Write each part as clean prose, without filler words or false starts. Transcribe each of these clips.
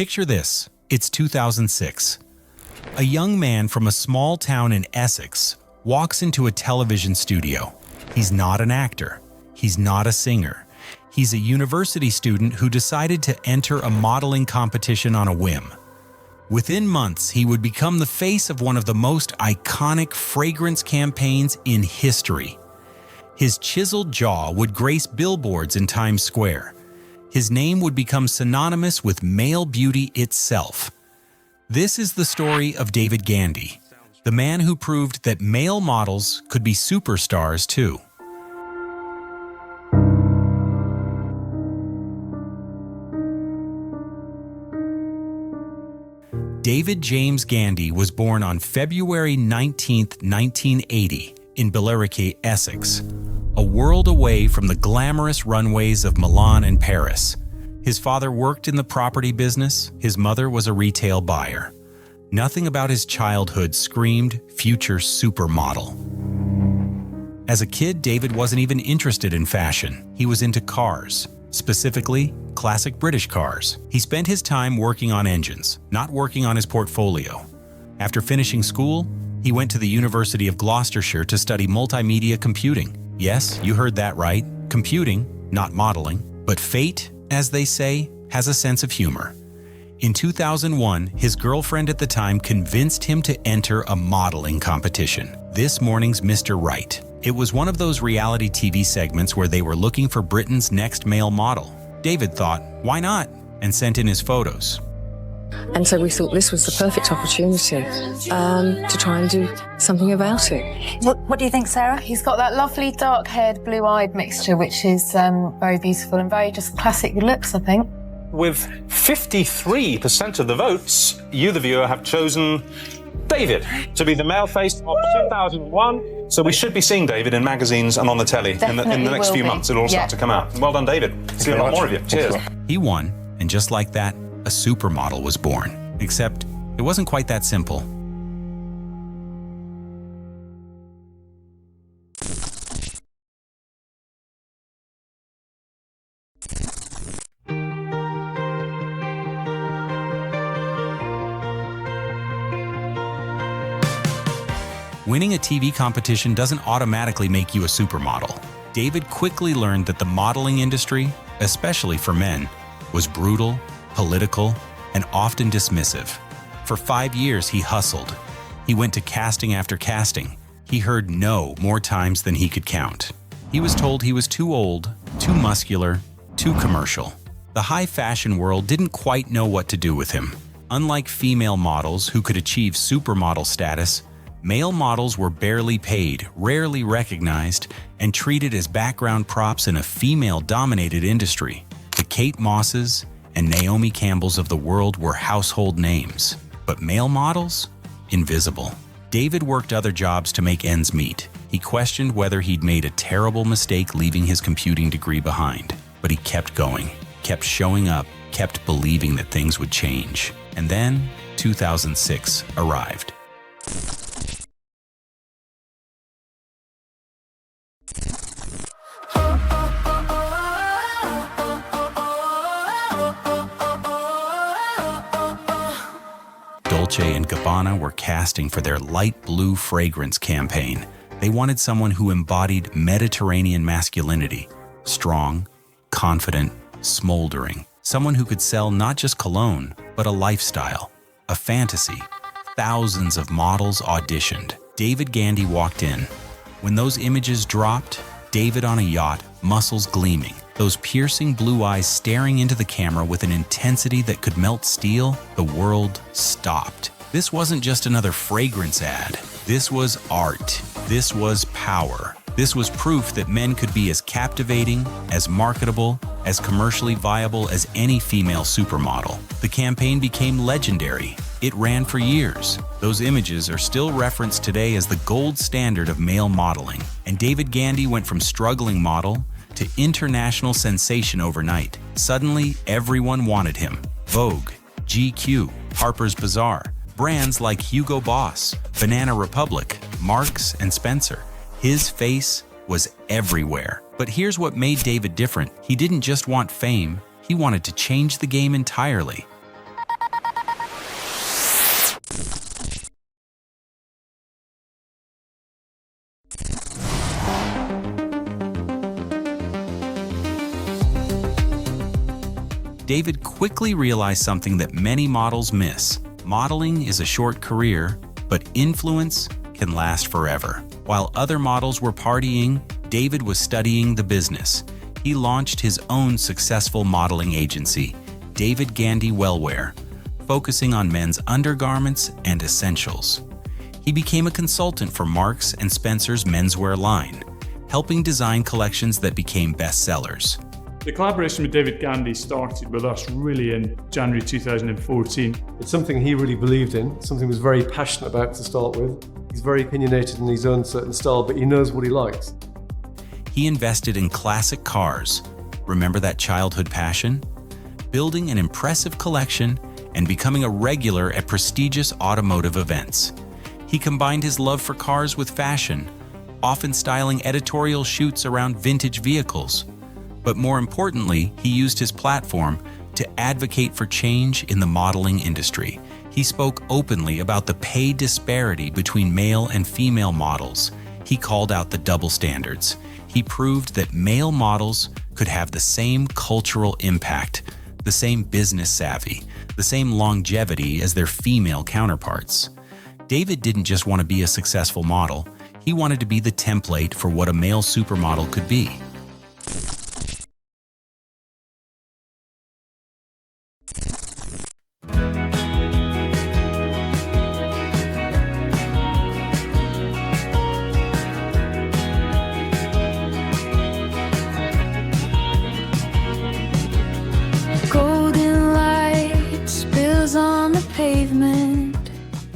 Picture this. It's 2006. A young man from a small town in Essex walks into a television studio. He's not an actor. He's not a singer. He's a university student who decided to enter a modeling competition on a whim. Within months, he would become the face of one of the most iconic fragrance campaigns in history. His chiseled jaw would grace billboards in Times Square. His name would become synonymous with male beauty itself. This is the story of David Gandy, the man who proved that male models could be superstars too. David James Gandy was born on February 19, 1980, in Billericay, Essex, a world away from the glamorous runways of Milan and Paris. His father worked in the property business, his mother was a retail buyer. Nothing about his childhood screamed future supermodel. As a kid, David wasn't even interested in fashion. He was into cars, specifically classic British cars. He spent his time working on engines, not working on his portfolio. After finishing school, he went to the University of Gloucestershire to study multimedia computing. Yes, you heard that right. Computing, not modeling. But fate, as they say, has a sense of humor. In 2001, his girlfriend at the time convinced him to enter a modeling competition. This Morning's Mr. Right. It was one of those reality TV segments where they were looking for Britain's next male model. David thought, why not? And sent in his photos. And so we thought this was the perfect opportunity to try and do something about it. What do you think, Sarah? He's got that lovely dark-haired, blue-eyed mixture, which is very beautiful and very just classic looks, I think. With 53% of the votes, you, the viewer, have chosen David to be the male face of 2001. So we should be seeing David in magazines and on the telly in the next few months. It'll all start to come out. Well done, David. See a lot more of you. Cheers. He won, and just like that, a supermodel was born. Except it wasn't quite that simple. Winning a TV competition doesn't automatically make you a supermodel. David quickly learned that the modeling industry, especially for men, was brutal, political, and often dismissive. For 5 years, he hustled. He went to casting after casting. He heard no more times than he could count. He was told he was too old, too muscular, too commercial. The high fashion world didn't quite know what to do with him. Unlike female models who could achieve supermodel status, male models were barely paid, rarely recognized, and treated as background props in a female-dominated industry. The Kate Mosses and Naomi Campbells of the world were household names, but male models? Invisible. David worked other jobs to make ends meet. He questioned whether he'd made a terrible mistake leaving his computing degree behind, but he kept going, kept showing up, kept believing that things would change. And then 2006 arrived. Dolce and Gabbana were casting for their light blue fragrance campaign. They wanted someone who embodied Mediterranean masculinity, strong, confident, smoldering. Someone who could sell not just cologne, but a lifestyle, a fantasy. Thousands of models auditioned. David Gandy walked in. When those images dropped, David on a yacht, muscles gleaming, those piercing blue eyes staring into the camera with an intensity that could melt steel, the world stopped. This wasn't just another fragrance ad. This was art. This was power. This was proof that men could be as captivating, as marketable, as commercially viable as any female supermodel. The campaign became legendary. It ran for years. Those images are still referenced today as the gold standard of male modeling. And David Gandy went from struggling model to international sensation overnight. Suddenly, everyone wanted him. Vogue, GQ, Harper's Bazaar, brands like Hugo Boss, Banana Republic, Marks and Spencer. His face was everywhere. But here's what made David different. He didn't just want fame, he wanted to change the game entirely. David quickly realized something that many models miss. Modeling is a short career, but influence can last forever. While other models were partying, David was studying the business. He launched his own successful modeling agency, David Gandy Wellwear, focusing on men's undergarments and essentials. He became a consultant for Marks & Spencer's menswear line, helping design collections that became bestsellers. The collaboration with David Gandy started with us really in January 2014. It's something he really believed in, something he was very passionate about to start with. He's very opinionated in his own certain style, but he knows what he likes. He invested in classic cars. Remember that childhood passion? Building an impressive collection and becoming a regular at prestigious automotive events. He combined his love for cars with fashion, often styling editorial shoots around vintage vehicles. But more importantly, he used his platform to advocate for change in the modeling industry. He spoke openly about the pay disparity between male and female models. He called out the double standards. He proved that male models could have the same cultural impact, the same business savvy, the same longevity as their female counterparts. David didn't just want to be a successful model, he wanted to be the template for what a male supermodel could be. Golden light spills on the pavement.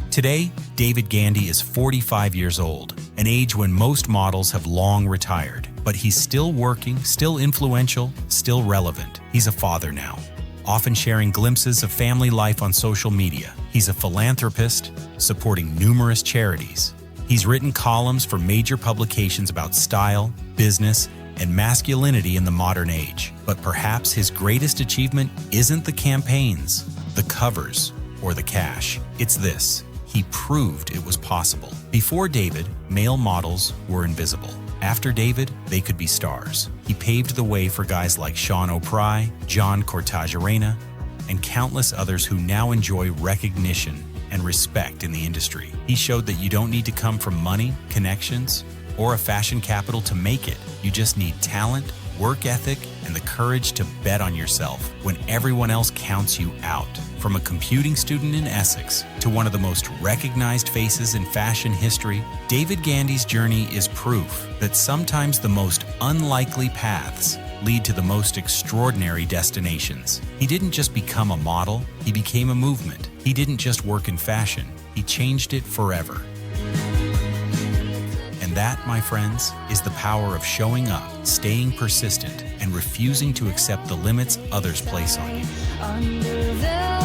Today, David Gandy is 45 years old, an age when most models have long retired. But he's still working, still influential, still relevant. He's a father now, often sharing glimpses of family life on social media. He's a philanthropist, supporting numerous charities. He's written columns for major publications about style, business, and masculinity in the modern age. But perhaps his greatest achievement isn't the campaigns, the covers, or the cash. It's this: he proved it was possible. Before David, male models were invisible. After David, they could be stars. He paved the way for guys like Sean O'Prey, John Cortajarena, and countless others who now enjoy recognition and respect in the industry. He showed that you don't need to come from money, connections, or a fashion capital to make it. You just need talent, work ethic, and the courage to bet on yourself when everyone else counts you out. From a computing student in Essex to one of the most recognized faces in fashion history, David Gandy's journey is proof that sometimes the most unlikely paths lead to the most extraordinary destinations. He didn't just become a model, he became a movement. He didn't just work in fashion, he changed it forever. And that, my friends, is the power of showing up, staying persistent, and refusing to accept the limits others place on you. Under the